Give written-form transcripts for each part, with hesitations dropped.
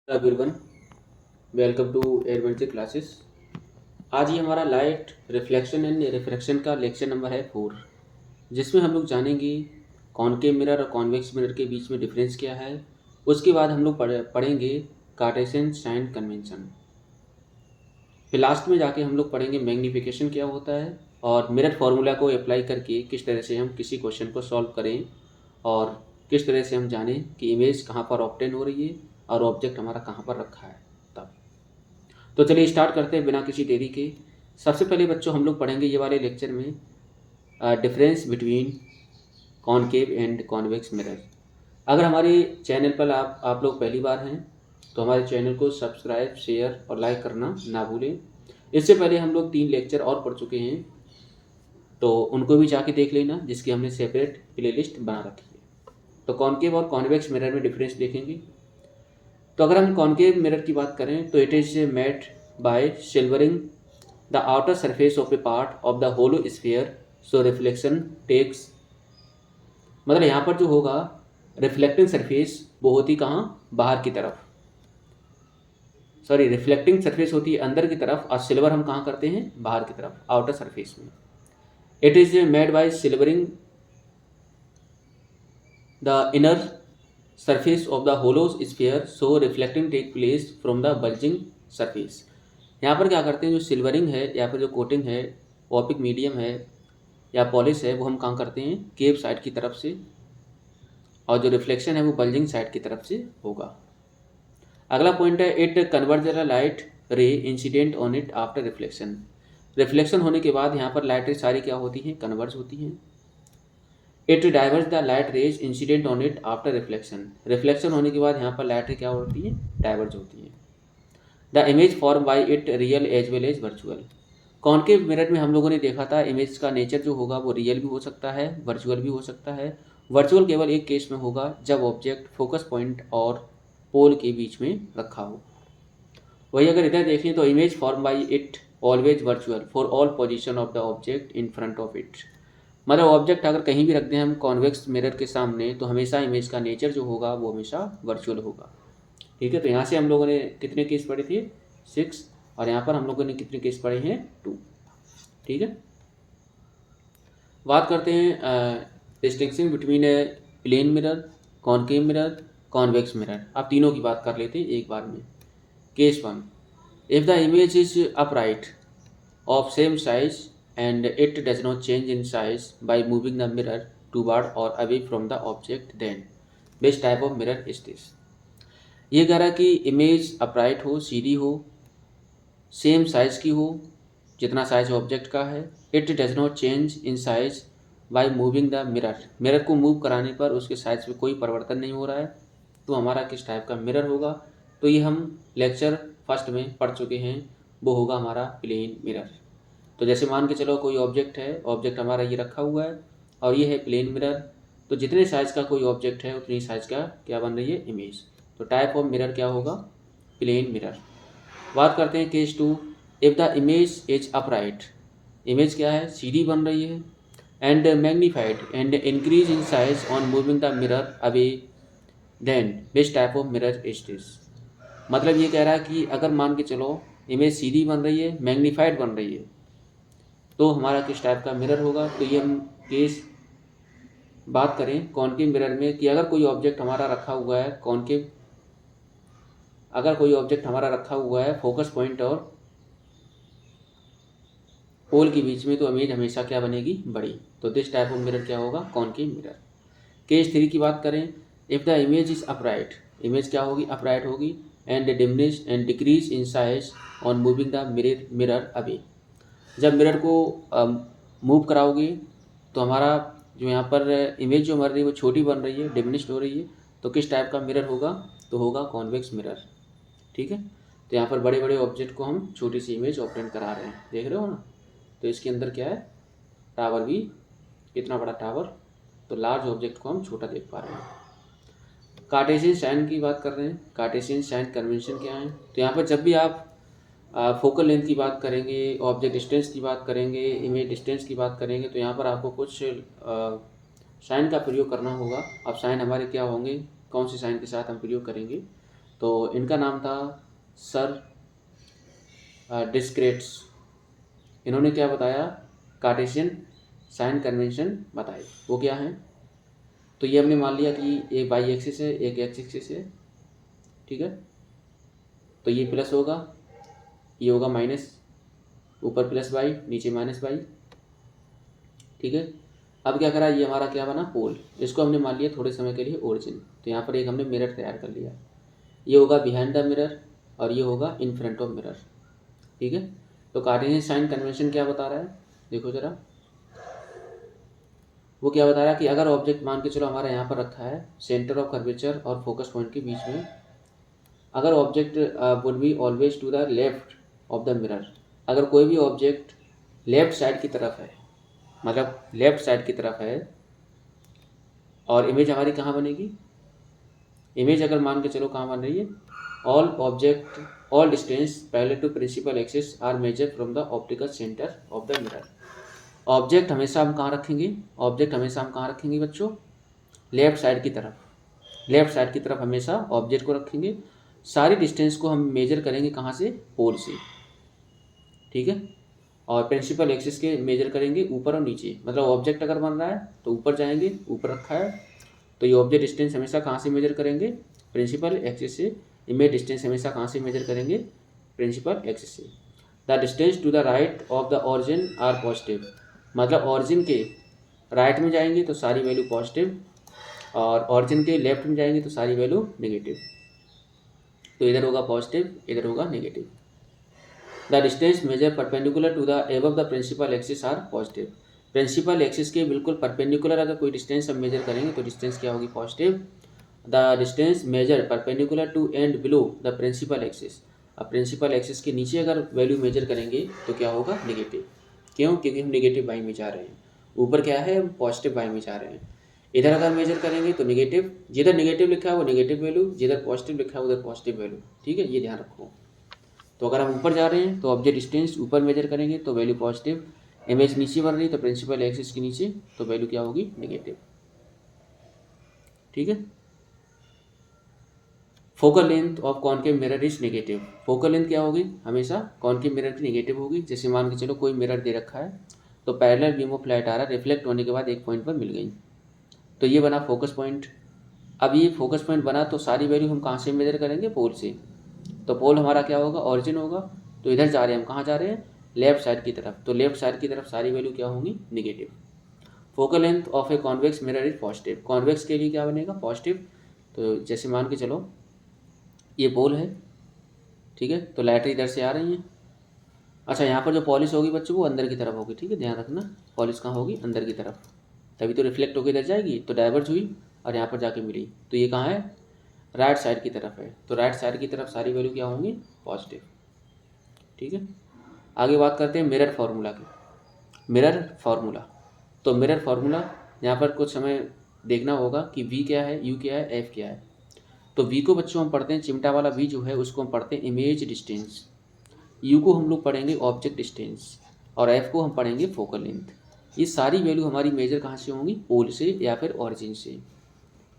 Everyone, welcome to adventure classes. आज ये हमारा लाइट रिफ्लेक्शन एंड रिफ्रैक्शन का लेक्चर नंबर है 4, जिसमें हम लोग जानेंगे कॉनकेव मिरर और कॉन्वेक्स मिरर के बीच में डिफरेंस क्या है। उसके बाद हम लोग पढ़ेंगे कार्टेशियन साइन कन्वेंशन। फिर लास्ट में जाके हम लोग पढ़ेंगे मैग्नीफिकेशन क्या होता है और मिरर फार्मूला को अप्लाई करके किस तरह से हम किसी क्वेश्चन को सॉल्व करें और किस तरह से हम जानें कि इमेज कहाँ पर ऑब्टेन हो रही है और ऑब्जेक्ट हमारा कहाँ पर रखा है। तब तो चलिए स्टार्ट करते हैं बिना किसी देरी के। सबसे पहले बच्चों हम लोग पढ़ेंगे ये वाले लेक्चर में difference between concave and convex mirror. अगर हमारे चैनल पर आप लोग पहली बार हैं तो हमारे चैनल को सब्सक्राइब, शेयर और लाइक करना ना भूलें। इससे पहले हम लोग 3 लेक्चर और पढ़ चुके हैं, तो उनको भी जाके देख लेना, जिसकी हमने सेपरेट प्लेलिस्ट बना रखी है। तो कॉनकेव और कॉन्वेक्स मिरर में डिफरेंस देखेंगे। तो अगर हम कॉनकेव मिरर की बात करें तो it is made by silvering the outer surface of a part of the hollow sphere so reflection takes. मतलब यहाँ पर जो होगा रिफ्लेक्टिंग सरफेस वो होती कहाँ, बाहर की तरफ, सॉरी रिफ्लेक्टिंग सरफेस होती है अंदर की तरफ और सिल्वर हम कहाँ करते हैं, बाहर की तरफ, आउटर सरफेस में। It is made by silvering the inner surface of the hollow sphere so reflecting take place from the bulging surface। यहाँ पर क्या करते हैं, जो सिल्वरिंग है या फिर जो कोटिंग है, ओपिक मीडियम है या पॉलिश है, वो हम कहाँ करते हैं, केव साइड की तरफ से, और जो रिफ्लेक्शन है वो बल्जिंग साइड की तरफ से होगा। अगला पॉइंट है it convert the light ray incident on it after reflection. Reflection होने के बाद यहाँ पर लाइट रे सारी क्या होती हैं, कन्वर्ज होती हैं। It diverse the light rays incident on it after reflection. Reflection होने के बाद यहाँ पर लाइट रे क्या होती है, डाइवर्ज होती है। The image form by it real as well as virtual. Concave mirror में हम लोगों ने देखा था इमेज का नेचर जो होगा वो रियल भी हो सकता है, वर्चुअल भी हो सकता है। वर्चुअल केवल एक केस में होगा, जब ऑब्जेक्ट फोकस पॉइंट और पोल के बीच में रखा हो। वही अगर इधर देखें तो image form by it always virtual for all position of the object in front of it. मतलब ऑब्जेक्ट अगर कहीं भी रख दें हम कॉन्वेक्स मिरर के सामने तो हमेशा इमेज का नेचर जो होगा वो हमेशा वर्चुअल होगा। ठीक है, तो यहाँ से हम लोगों ने कितने केस पढ़े थे, 6, और यहाँ पर हम लोगों ने कितने केस पढ़े हैं, 2। ठीक है, बात करते हैं distinction between a plane mirror, concave mirror, convex mirror. अब तीनों की बात कर लेते हैं एक बार में। Case 1, if the image is upright of same size and it does not change in size by moving the mirror toward or away from the object, then which type of mirror is this। ये कह रहा कि image upright हो, सीधी हो, same size की हो जितना size object का है, it does not change in size by moving the mirror. Mirror को मूव कराने पर उसके साइज में कोई परिवर्तन नहीं हो रहा है, तो हमारा किस टाइप का मिरर होगा। तो ये हम लेक्चर फर्स्ट में पढ़ चुके हैं, वो होगा हमारा प्लेन मिरर। तो जैसे मान के चलो कोई ऑब्जेक्ट है, ऑब्जेक्ट हमारा ये रखा हुआ है और ये है प्लेन मिरर, तो जितने साइज़ का कोई ऑब्जेक्ट है उतनी साइज़ का क्या बन रही है, इमेज। तो टाइप ऑफ मिरर क्या होगा, प्लेन मिरर। बात करते हैं case 2, if the image is upright. Image क्या है, सीधी बन रही है, and magnified and increase in size on moving the mirror away, then which type of mirror is this. मतलब ये कह रहा है कि अगर मान के चलो इमेज सीधी बन रही है, मैग्नीफाइड बन रही है, तो हमारा किस टाइप का मिरर होगा। तो ये हम केस बात करें कॉनकेव मिरर में कि अगर कोई ऑब्जेक्ट हमारा रखा हुआ है कॉनकेव, अगर कोई ऑब्जेक्ट हमारा रखा हुआ है फोकस पॉइंट और पोल के बीच में, तो इमेज हमेशा क्या बनेगी, बड़ी। तो दिस टाइप ऑफ मिरर क्या होगा, कॉनकेव मिरर। केस 3 की बात करें, if the image is upright. Image क्या होगी, अपराइट होगी, and diminish and decrease in size on moving the mirror away. जब मिरर को मूव कराओगे तो हमारा जो यहाँ पर इमेज जो बन रही है वो छोटी बन रही है, डिमिनिश्ड हो रही है, तो किस टाइप का मिरर होगा, तो होगा कॉन्वेक्स मिरर। ठीक है, तो यहाँ पर बड़े बड़े ऑब्जेक्ट को हम छोटी सी इमेज ऑब्टेन करा रहे हैं, देख रहे हो ना। तो इसके अंदर क्या है, टावर भी, कितना बड़ा टावर, तो लार्ज ऑब्जेक्ट को हम छोटा देख पा रहे हैं। कार्टेशियन साइन की बात कर रहे हैं, कार्टेशियन साइन कन्वेंशन क्या है। तो यहाँ पर जब भी आप फोकल लेंथ की बात करेंगे, ऑब्जेक्ट डिस्टेंस की बात करेंगे, इमेज डिस्टेंस की बात करेंगे, तो यहाँ पर आपको कुछ साइन का प्रयोग करना होगा। अब साइन हमारे क्या होंगे, कौन से साइन के साथ हम प्रयोग करेंगे, तो इनका नाम था सर डिस्क्रेट्स। इन्होंने क्या बताया, कार्टेशियन साइन कन्वेंशन बताई। वो क्या है, तो ये हमने मान लिया कि एक वाई एक्सिस है, एक एक्स एक्सिस है, ठीक है। तो ये प्लस होगा, ये होगा माइनस, ऊपर प्लस वाई नीचे माइनस वाई, ठीक है। अब क्या करा, ये हमारा क्या बना, पोल। इसको हमने मान लिया थोड़े समय के लिए ओरिजिन। तो यहाँ पर एक हमने मिरर तैयार कर लिया, ये होगा बिहाइंड द मिरर और ये होगा इन फ्रंट ऑफ मिरर, ठीक है। तो कार्टेशियन साइन कन्वेंशन क्या बता रहा है, देखो जरा। वो क्या बता रहा है कि अगर ऑब्जेक्ट मान के चलो हमारा यहाँ पर रखा है सेंटर ऑफ कर्वेचर और फोकस पॉइंट के बीच में, अगर object would be always to the left of the mirror, अगर कोई भी ऑब्जेक्ट लेफ्ट साइड की तरफ है, मतलब लेफ्ट साइड की तरफ है, और इमेज हमारी कहाँ बनेगी, इमेज अगर मान के चलो कहाँ बन रही है, all distance parallel to principal axis are measure from the optical centre of the mirror. Object हमेशा हम कहाँ रखेंगे, ऑब्जेक्ट हमेशा हम कहाँ रखेंगे बच्चों, लेफ्ट साइड की तरफ, लेफ्ट साइड की तरफ हमेशा ऑब्जेक्ट को रखेंगे। सारी डिस्टेंस को हम मेजर करेंगे कहाँ से, पोल से, ठीक है। और प्रिंसिपल एक्सिस के मेजर करेंगे ऊपर और नीचे, मतलब ऑब्जेक्ट अगर बन रहा है तो ऊपर जाएंगे, ऊपर रखा है तो ये ऑब्जेक्ट डिस्टेंस हमेशा कहाँ से मेजर करेंगे, प्रिंसिपल एक्सिस से। इमेज डिस्टेंस हमेशा कहाँ से मेजर करेंगे, प्रिंसिपल एक्सिस से। The distance to the right of the origin are positive, मतलब ऑरिजिन के राइट में जाएंगे तो सारी वैल्यू पॉजिटिव, और ऑरिजिन के लेफ्ट में जाएंगे तो सारी वैल्यू नेगेटिव। तो इधर होगा पॉजिटिव, इधर होगा negative. The distance measure perpendicular to the above the principal axis are positive, principal axis के बिल्कुल परपेंडिकुलर अगर कोई डिस्टेंस हम मेजर करेंगे तो डिस्टेंस क्या होगी, positive. The distance measure perpendicular to and below the principal axis, अब प्रिंसिपल एक्सिस के नीचे अगर वैल्यू मेजर करेंगे तो क्या होगा, नेगेटिव। क्यों, क्योंकि हम नेगेटिव वाई में जा रहे हैं, ऊपर क्या है, हम पॉजिटिव वाई में जा रहे हैं। इधर अगर मेजर करेंगे तो नेगेटिव, जिधर नेगेटिव लिखा है वो नेगेटिव वैल्यू, जिधर पॉजिटिव लिखा है उधर पॉजिटिव वैल्यू, ठीक है, ये ध्यान रखो। तो अगर हम ऊपर जा रहे हैं तो ऑब्जेक्ट डिस्टेंस ऊपर मेजर करेंगे तो वैल्यू पॉजिटिव, इमेज नीचे बढ़ रही है तो प्रिंसिपल एक्सिस के नीचे तो वैल्यू क्या होगी, नेगेटिव, ठीक है। Focal length of concave mirror is negative, focal length क्या होगी, हमेशा कॉनकेव मिरर की नेगेटिव होगी। जैसे मान के चलो कोई मिरर दे रखा है तो पैरेलल बीम ऑफ लाइट आ रहा है, रिफ्लेक्ट होने के बाद एक पॉइंट पर मिल गई, तो ये बना फोकस पॉइंट। अब ये फोकस पॉइंट बना तो सारी वैल्यू हम कहाँ से मेजर करेंगे, पोल से। तो पोल हमारा क्या होगा, ऑरिजिन होगा। तो इधर जा रहे हैं हम, कहाँ जा रहे हैं, लेफ्ट साइड की तरफ, तो लेफ्ट साइड की तरफ सारी वैल्यू क्या होंगी, negative. Focal length of a convex mirror is positive, convex के लिए क्या बनेगा, पॉजिटिव। तो जैसे मान के चलो ये पोल है, ठीक है, तो लाइटें इधर से आ रही हैं। अच्छा, यहाँ पर जो पॉलिश होगी बच्चों वो अंदर की तरफ होगी, ठीक है, ध्यान रखना, पॉलिश कहाँ होगी, अंदर की तरफ, तभी तो रिफ्लेक्ट होकर इधर जाएगी, तो डाइवर्ज हुई और यहाँ पर जाके मिली। तो ये कहाँ है, राइट साइड की तरफ है, तो राइट साइड की तरफ सारी वैल्यू क्या होंगी, पॉजिटिव, ठीक है। आगे बात करते हैं मिरर फार्मूला की। मिरर फार्मूला, तो मिरर फार्मूला यहाँ पर कुछ समय देखना होगा कि वी क्या है, यू क्या है, एफ क्या है। तो वी को बच्चों हम पढ़ते हैं, चिमटा वाला वी जो है उसको हम पढ़ते हैं इमेज डिस्टेंस, यू को हम लोग पढ़ेंगे ऑब्जेक्ट डिस्टेंस, और एफ को हम पढ़ेंगे फोकल लेंथ। ये सारी वैल्यू हमारी मेजर कहाँ से होंगी, पोल से या फिर ऑरिजिन से,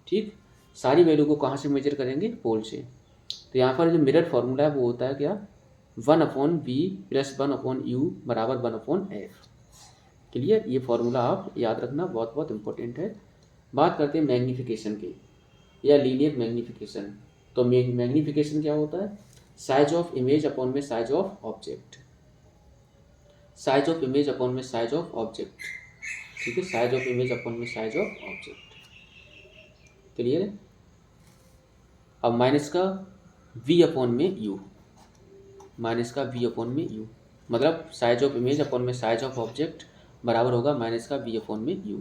ठीक। सारी वैल्यू को कहाँ से मेजर करेंगे, पोल से। तो यहाँ पर जो मिरर फार्मूला है वो होता है क्या, 1/v प्लस 1/u बराबर 1/f। क्लियर, ये फार्मूला आप याद रखना, बहुत बहुत इंपॉर्टेंट है। बात करते हैं मैग्नीफिकेशन की या लीनियर मैग्नीफिकेशन। तो मैग्नीफिकेशन क्या होता है, साइज ऑफ इमेज अपॉन में size of object, size of image upon में साइज ऑफ ऑब्जेक्ट, ठीक है, साइज ऑफ इमेज अपॉन में साइज ऑफ ऑब्जेक्ट। क्लियर है। अब माइनस का v अपॉन में u, माइनस का v अपॉन में u, मतलब साइज ऑफ इमेज अपॉन में साइज ऑफ ऑब्जेक्ट बराबर होगा माइनस का v अपॉन में u,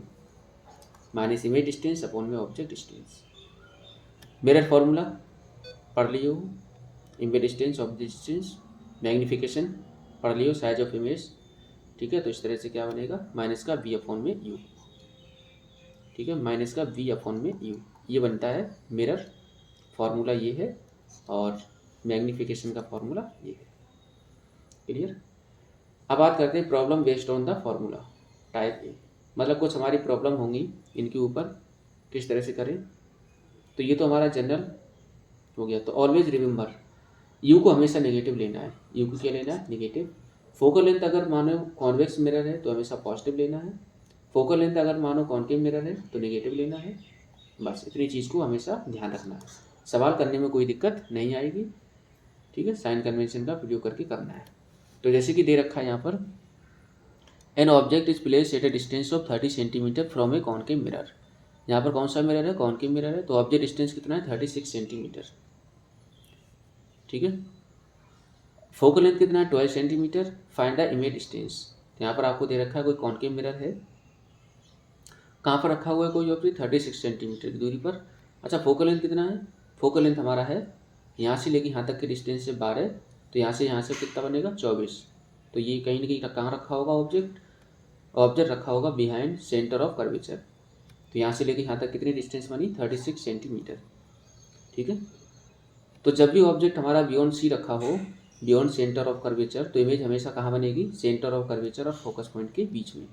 minus image distance upon में ऑब्जेक्ट डिस्टेंस। मिरर फार्मूला पढ़ लियो, image distance, object distance, magnification पढ़ लियो, साइज ऑफ इमेज, ठीक है। तो इस तरह से क्या बनेगा, माइनस का v अपॉन में u, ठीक है, माइनस का v अपॉन में u, ये बनता है मिरर फार्मूला, ये है, और मैग्नीफिकेशन का फार्मूला ये है। क्लियर। अब बात करते हैं problem based on the formula type A, मतलब कुछ हमारी प्रॉब्लम होंगी इनके ऊपर किस तरह से करें। तो ये तो हमारा जनरल हो गया। तो ऑलवेज रिमेंबर यू को हमेशा नेगेटिव लेना है, यू को क्या लेना है, नेगेटिव। फोकल लेंथ अगर मानो कॉन्वेक्स मिरर है तो हमेशा पॉजिटिव लेना है, फोकल लेंथ अगर मानो कॉन्केव मिरर है तो नेगेटिव लेना है। बस इतनी चीज़ को हमेशा ध्यान रखना है, सवाल करने में कोई दिक्कत नहीं आएगी। ठीक है, साइन कन्वेंशन का प्रयोग करके करना है। तो जैसे कि दे रखा है यहाँ पर, N object is place at a distance of 30 centimetre from a concave mirror. यहाँ पर कौन सा मिरर है, कॉन्केव मिरर है, तो ऑब्जेक्ट डिस्टेंस कितना है, 36 सेंटीमीटर। ठीक है, फोकल लेंथ कितना है, 12 centimetre. Find the image distance. यहाँ पर आपको दे रखा है कोई कॉन्केव मिरर है, कहाँ पर रखा हुआ है कोई ऑब्जेक्ट, 36 सेंटीमीटर की दूरी पर। अच्छा, फोकल लेंथ कितना है, फोकल लेंथ हमारा है यहाँ से लेके यहाँ तक के डिस्टेंस से 12, तो यहाँ से कितना बनेगा, 24। तो ये कहीं ना कहीं कहाँ रखा होगा ऑब्जेक्ट, ऑब्जेक्ट रखा होगा बिहाइंड सेंटर ऑफ कर्वेचर। तो यहाँ से लेके यहाँ तक कितनी डिस्टेंस बनी, 36 सेंटीमीटर। ठीक है, तो जब भी ऑब्जेक्ट हमारा बियॉन्ड सी रखा हो, बियॉन्ड सेंटर ऑफ कर्वेचर, तो इमेज हमेशा कहाँ बनेगी, सेंटर ऑफ कर्वेचर और फोकस पॉइंट के बीच में।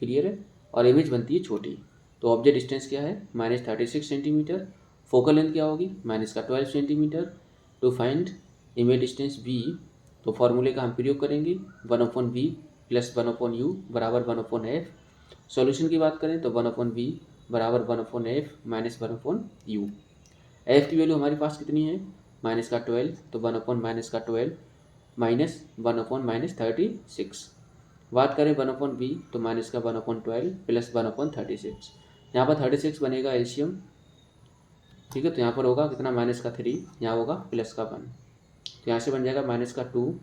क्लियर है, और इमेज बनती है छोटी। तो ऑब्जेक्ट डिस्टेंस क्या है, -36 सेंटीमीटर। फोकल लेंथ क्या होगी, -12 centimetre. To find image distance B, तो फॉर्मूले का हम प्रयोग करेंगे, 1/b + 1/u बराबर 1/f। सॉल्यूशन की बात करें तो 1/b बराबर 1/f - 1/u। एफ की वैल्यू हमारे पास कितनी है, -12, तो 1/-12 -1/-36। बात करें 1/b तो -1/12 + 1/36। यहाँ पर 36 बनेगा एलसीएम। ठीक है, तो यहाँ पर होगा कितना, -3, यहाँ होगा +1, तो यहाँ से बन जाएगा -2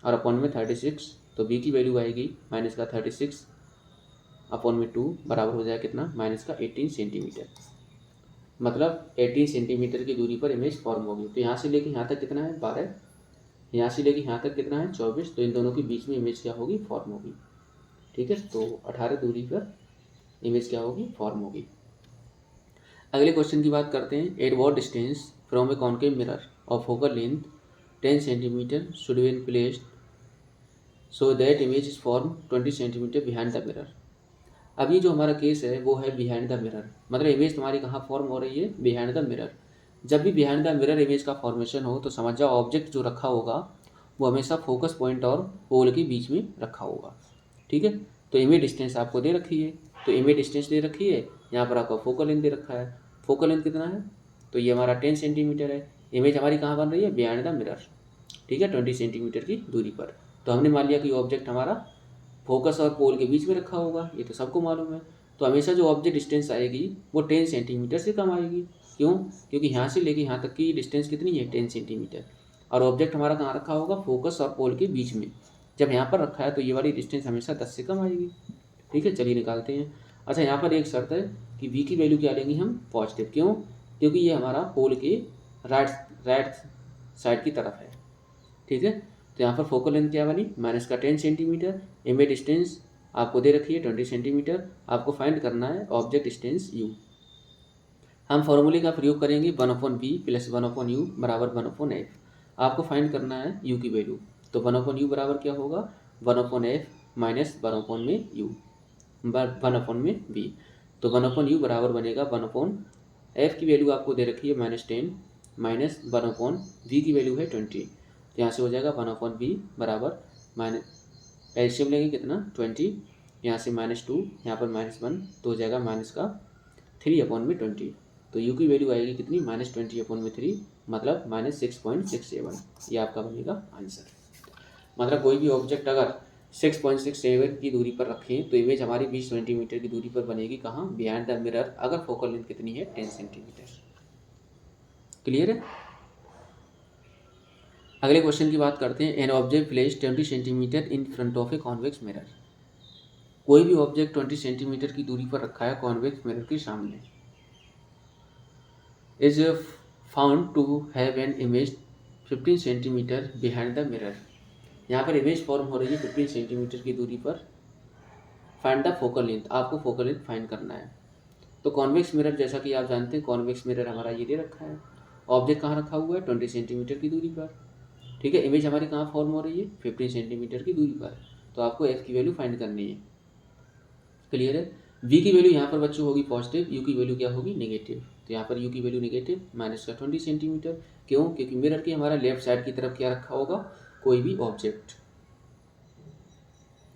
और अपॉन में 36। तो b की वैल्यू आएगी -36 अपॉन में 2 बराबर हो जाएगा कितना, -18 सेंटीमीटर। मतलब 18 सेंटीमीटर की दूरी पर इमेज फॉर्म होगी। तो यहाँ से लेके यहाँ तक कितना है, 12, यहाँ से लेके यहाँ तक कितना है, 24। तो इन दोनों के बीच में इमेज क्या होगी, फॉर्म होगी। ठीक है, तो 18 दूरी पर इमेज क्या होगी, फॉर्म होगी। अगले क्वेश्चन की बात करते हैं, at what distance from a concave mirror of focal length 10 centimetre should be placed so that image is form 20 centimetre behind the mirror. अब ये जो हमारा केस है वो है बिहाइंड द मिरर, मतलब इमेज तुम्हारी कहाँ फॉर्म हो रही है, बिहाइंड द मिरर। जब भी बिहाइंड द मिरर इमेज का फॉर्मेशन हो तो समझ जाओ ऑब्जेक्ट जो रखा होगा वो हमेशा फोकस पॉइंट और पोल के बीच में रखा होगा। ठीक है, तो इमेज डिस्टेंस आपको दे रखी है, तो इमेज डिस्टेंस दे रखी है, यहाँ पर आपका फोकल लेंथ दे रखा है। फोकल लेंथ कितना है, तो ये हमारा 10 सेंटीमीटर है। इमेज हमारी कहाँ बन रही है, बिहाइंड द मिरर। ठीक है, 20 सेंटीमीटर की दूरी पर। तो हमने मान लिया कि ऑब्जेक्ट हमारा फोकस और पोल के बीच में रखा होगा, ये तो सबको मालूम है। तो हमेशा जो ऑब्जेक्ट डिस्टेंस आएगी वो 10 सेंटीमीटर से कम आएगी। क्यों, क्योंकि यहाँ से लेके यहाँ तक की डिस्टेंस कितनी है, 10 सेंटीमीटर, और ऑब्जेक्ट हमारा कहाँ रखा होगा, फोकस और पोल के बीच में। जब यहाँ पर रखा है तो ये वाली डिस्टेंस हमेशा 10 से कम आएगी। ठीक है, चलिए निकालते हैं। अच्छा, यहाँ पर एक शर्त है कि v की वैल्यू क्या लेंगे हम, पॉजिटिव। क्यों, क्योंकि ये हमारा पोल के राइट साइड की तरफ है। ठीक है, तो यहाँ पर फोकल लेंथ क्या बनी, -10 सेंटीमीटर। इमेज डिस्टेंस आपको दे रखी है 20 सेंटीमीटर। आपको फाइंड करना है ऑब्जेक्ट डिस्टेंस u। हम फॉर्मूले का प्रयोग करेंगे, 1/b + 1/u बराबर 1/f। आपको फाइंड करना है u की वैल्यू, तो 1/u बराबर क्या होगा, 1/f माइनस 1/u 1/b। तो 1/u बराबर बनेगा 1/f की वैल्यू आपको दे रखी है -10 माइनस 1/v की वैल्यू है 20। तो यहाँ से हो जाएगा 1/b बराबर एलसीएम लेंगे कितना, 20, यहाँ से -2, यहाँ पर -1, तो हो जाएगा -3/20। तो u की वैल्यू आएगी कितनी, -20/3, मतलब -6.67। ये आपका बनेगा आंसर। मतलब कोई भी ऑब्जेक्ट अगर 6.67 की दूरी पर रखें तो इमेज हमारी 20 सेंटीमीटर की दूरी पर बनेगी, कहाँ, बिहाइंड द मिरर, अगर फोकल लेंथ कितनी है, 10 सेंटीमीटर। क्लियर है। अगले क्वेश्चन की बात करते हैं, an object placed 20 centimetre in front of a convex mirror. कोई भी ऑब्जेक्ट 20 सेंटीमीटर की दूरी पर रखा है कॉन्वेक्स मिरर के सामने, is found to have an image 15 centimetre behind the mirror. यहाँ पर इमेज फॉर्म हो रही है 15 सेंटीमीटर की दूरी पर। फाइंड द फोकल लेंथ, आपको फोकल लेंथ फाइंड करना है। तो कॉन्वेक्स मिरर, जैसा कि आप जानते हैं, कॉन्वेक्स मिरर हमारा ये दे रखा है, ऑब्जेक्ट कहाँ रखा हुआ है, 20 सेंटीमीटर की दूरी पर। ठीक है, इमेज हमारी कहाँ फॉर्म हो रही है, 15 सेंटीमीटर की दूरी पर। तो आपको f की वैल्यू फाइंड करनी है। क्लियर है। v की वैल्यू यहाँ पर बच्चों होगी पॉजिटिव, u की वैल्यू क्या होगी, नेगेटिव। तो यहाँ पर यू की वैल्यू नेगेटिव माइनस का 20 सेंटीमीटर। क्यों? क्योंकि मिरर की हमारा लेफ्ट साइड की तरफ क्या रखा होगा, कोई भी ऑब्जेक्ट।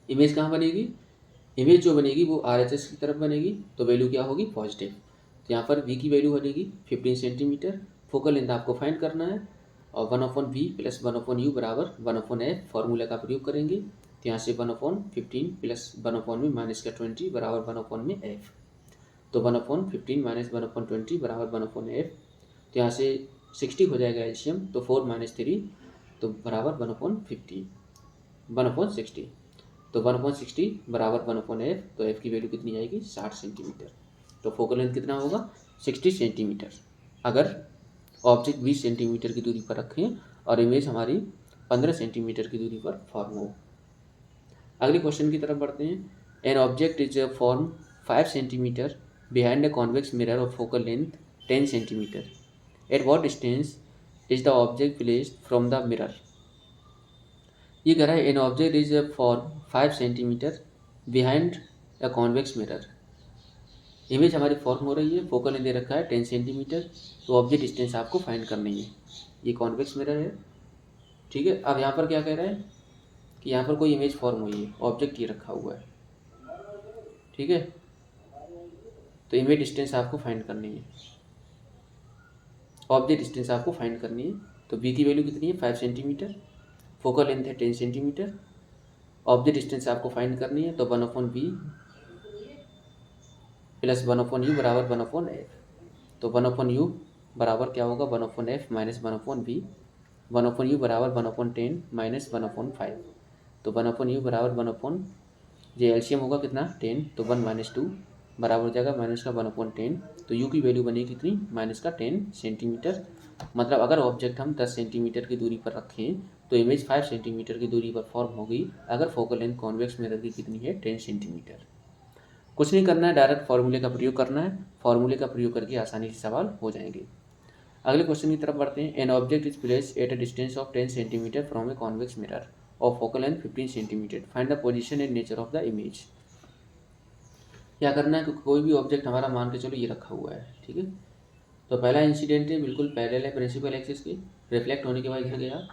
इमेज कहाँ बनेगी, इमेज जो बनेगी वो RHS की तरफ बनेगी, तो वैल्यू क्या होगी, पॉजिटिव। तो यहाँ पर v की वैल्यू बनेगी 15 सेंटीमीटर। फोकल लेंथ आपको फाइंड करना है, और 1/v प्लस 1/u बराबर 1/f फार्मूला का प्रयोग करेंगे। तो यहाँ से 1/15 प्लस 1/v माइनस का 20 बराबर 1/f। तो 1/15 माइनस 1/20 बराबर 1/f। तो यहाँ से 60 हो जाएगा एलसीएम, तो 4 माइनस 3 तो बराबर 1/50 1/60। तो 1/60 बराबर 1/f, तो f की वैल्यू कितनी आएगी, 60 सेंटीमीटर। तो फोकल लेंथ कितना होगा, 60 सेंटीमीटर, अगर ऑब्जेक्ट 20 सेंटीमीटर की दूरी पर रखें और इमेज हमारी 15 सेंटीमीटर की दूरी पर फॉर्म हो। अगले क्वेश्चन की तरफ बढ़ते हैं। An object is form 5 centimetre behind a convex mirror of focal length 10 centimetre. At what distance is the object placed from the mirror. ये कह रहा है an object is form 5 centimetre behind a convex mirror. Image हमारी form हो रही है, focal length दे रखा है 10 सेंटीमीटर, तो ऑब्जेक्ट डिस्टेंस आपको फाइंड करनी है। ये कॉन्वेक्स मिरर है, ठीक है। अब यहाँ पर क्या कह रहा है कि यहाँ पर कोई इमेज फॉर्म हुई है, ऑब्जेक्ट ये रखा हुआ है, ठीक है। तो इमेज डिस्टेंस आपको फाइंड करनी है, ऑब्जेक्ट डिस्टेंस आपको फाइंड करनी है। तो बी की वैल्यू कितनी है, 5 सेंटीमीटर, फोकल लेंथ है 10 सेंटीमीटर, ऑब्जेक्ट डिस्टेंस आपको फाइंड करनी है। तो 1/b प्लस 1/u बराबर 1/f। तो 1/u बराबर क्या होगा, 1/f माइनस 1/b। 1/u बराबर 1/10 माइनस 1/5। तो 1/u बराबर 1/, जो एलसीएम होगा कितना, 10, तो 1 माइनस 2 बराबर हो जाएगा माइनस का 1/10। तो u की वैल्यू बनेगी कितनी, माइनस का 10 सेंटीमीटर। मतलब अगर ऑब्जेक्ट हम 10 सेंटीमीटर की दूरी पर रखें तो इमेज 5 सेंटीमीटर की दूरी पर फॉर्म होगी, अगर फोकल लेंथ कॉन्वेक्स मिरर की कितनी है, 10 सेंटीमीटर। कुछ नहीं करना है, डायरेक्ट फार्मूले का प्रयोग करना है, फार्मूले का प्रयोग करके आसानी से सवाल हो जाएंगे। अगले क्वेश्चन की तरफ बढ़ते हैं। An object is placed at a distance of 10 centimetre from a convex mirror of focal length 15 centimetre. Find the position and nature of the image. क्या करना है कि कोई भी ऑब्जेक्ट हमारा मान के चलो ये रखा हुआ है, ठीक है। तो पहला इंसिडेंट है बिल्कुल पैरेलल है प्रिंसिपल एक्सिस के, रिफ्लेक्ट होने के बाद गिर गया,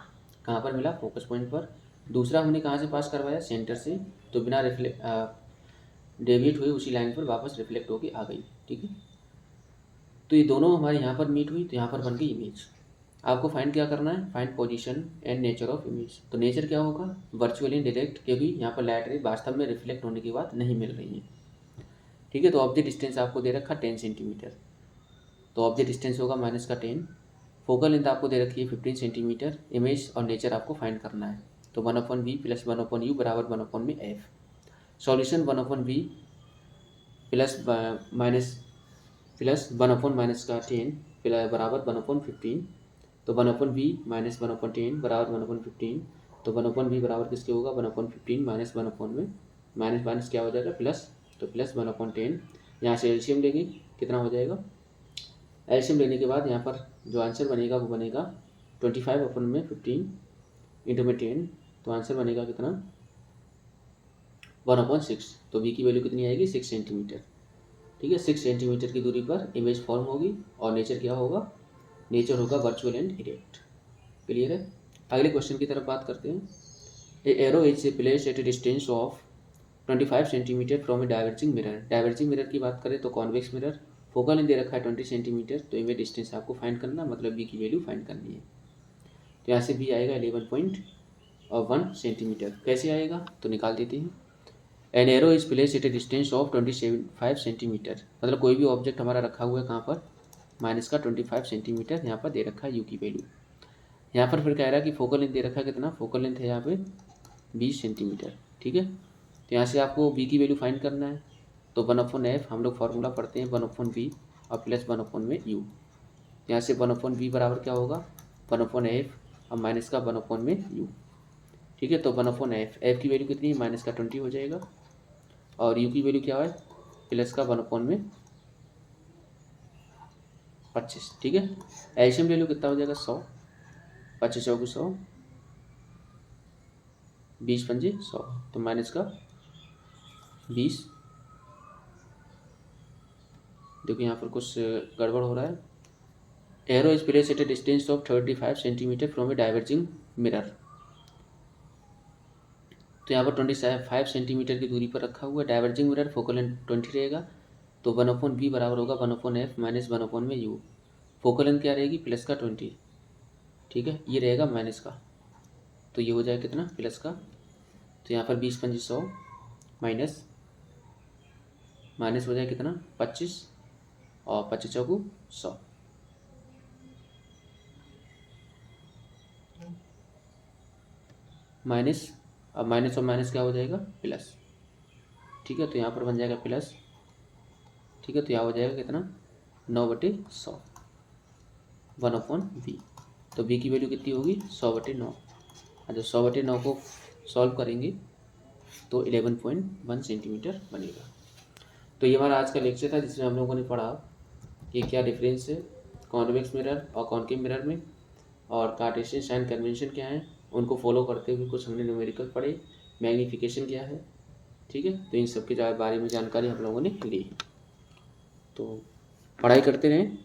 कहाँ पर मिला, फोकस पॉइंट पर। दूसरा हमने कहाँ से पास करवाया, सेंटर से, तो बिना डेविएट हुए उसी लाइन पर वापस रिफ्लेक्ट होके आ गई, ठीक है। तो ये दोनों हमारे यहाँ पर मीट हुई, तो यहाँ पर बन गई इमेज। आपको फाइंड क्या करना है, find position and nature of image. तो नेचर क्या होगा, वर्चुअली डायरेक्ट, क्योंकि यहाँ पर लाइट रे वास्तव में रिफ्लेक्ट होने के बाद नहीं मिल रही है, ठीक है। तो ऑब्जेक्ट डिस्टेंस आपको दे रखा 10 सेंटीमीटर, तो ऑब्जेक्ट डिस्टेंस होगा माइनस का 10। फोकल लेंथ आपको दे रखी है 15 सेंटीमीटर, इमेज और नेचर आपको फाइंड करना है। तो 1/v प्लस 1/u बराबर 1/f। Solution 1/v plus minus plus 1/, minus का 10 बराबर 1/15। तो 1/v माइनस 1/10 बराबर 1/15। तो 1/v बराबर किसके होगा, 1/15 माइनस 1/, में माइनस माइनस क्या हो जाएगा, प्लस, तो प्लस 1/10। यहाँ से एलसीएम लेंगे, कितना हो जाएगा, एलसीएम लेने के बाद यहाँ पर जो आंसर बनेगा वो बनेगा 25/15 इंटू में 10, तो आंसर बनेगा कितना, 1/6। तो v की वैल्यू कितनी आएगी, 6 सेंटीमीटर, ठीक है। 6 सेंटीमीटर की दूरी पर इमेज फॉर्म होगी, और नेचर क्या होगा, नेचर होगा वर्चुअल एंड डायरेक्ट। क्लियर है। अगले क्वेश्चन की तरफ बात करते हैं। A arrow is placed at a distance of 25 centimetre from a diverging mirror. Diverging mirror की बात करें तो कॉन्वेक्स मिरर, फोकल लेंथ दे रखा है 20 सेंटीमीटर, तो इमेज डिस्टेंस आपको फाइंड करना, मतलब बी की वैल्यू फाइंड करनी है। तो यहाँ से बी आएगा 11.1 सेंटीमीटर। कैसे आएगा, तो निकाल देते हैं। An arrow is place at a distance of 25 centimetre, मतलब कोई भी ऑब्जेक्ट हमारा रखा हुआ है कहाँ पर, माइनस का 25 सेंटीमीटर, यहाँ पर दे रखा है यू की वैल्यू। यहाँ पर फिर कह रहा है कि फोकल लेंथ दे रखा है कितना, फोकल लेंथ है यहाँ पे 20 सेंटीमीटर, ठीक है। तो यहाँ से आपको बी की वैल्यू फाइंड करना है। तो 1/f हम लोग फार्मूला पढ़ते हैं, 1/v और प्लस 1/, में u। यहाँ से 1/v बराबर क्या होगा, 1/f और माइनस का 1/, में u, ठीक है। तो 1/f, f की वैल्यू कितनी है, माइनस का 20 हो जाएगा, और u की वैल्यू क्या है, प्लस का 1/, में 25, ठीक है। एल्शियम ले लो, कितना हो जाएगा, 100, 25 चौकी 100, 20 पंजे 100, तो माइनस का 20 देखो यहाँ पर कुछ गड़बड़ हो रहा है। Arrow is placed at a distance of 35 centimetre from a diverging mirror. तो यहाँ पर 25 सेंटीमीटर की दूरी पर रखा हुआ है। डाइवर्जिंग मिरर फोकल लेंथ 20 रहेगा, तो 1/v बराबर होगा 1/f minus 1/u। Focal length क्या रहेगी, प्लस का 20, ठीक है, ये रहेगा माइनस का, तो ये हो जाएगा कितना, प्लस का। तो यहाँ पर 20×5 100 माइनस माइनस हो जाए कितना 25 और 25 चौकू 100। माइनस, अब माइनस और माइनस क्या हो जाएगा, प्लस, ठीक है। तो यहाँ पर बन जाएगा प्लस, ठीक है। तो यहाँ हो जाएगा कितना 9/100 1/v। तो v की वैल्यू कितनी होगी 100/9। अच्छा 100/9 को सॉल्व करेंगे तो 11.1 सेंटीमीटर बनेगा। तो ये हमारा आज का लेक्चर था जिसमें हम लोगों ने पढ़ा कि क्या डिफरेंस है कॉन्वेक्स मिरर और कॉनकेव मिरर में, और कार्टेशियन साइन कन्वेंशन क्या है, उनको फॉलो करते हुए कुछ हमने न्यूमेरिकल पढ़े, मैग्नीफिकेशन क्या है, ठीक है। तो इन सब के बारे में जानकारी हम लोगों ने ली। तो पढ़ाई करते रहें।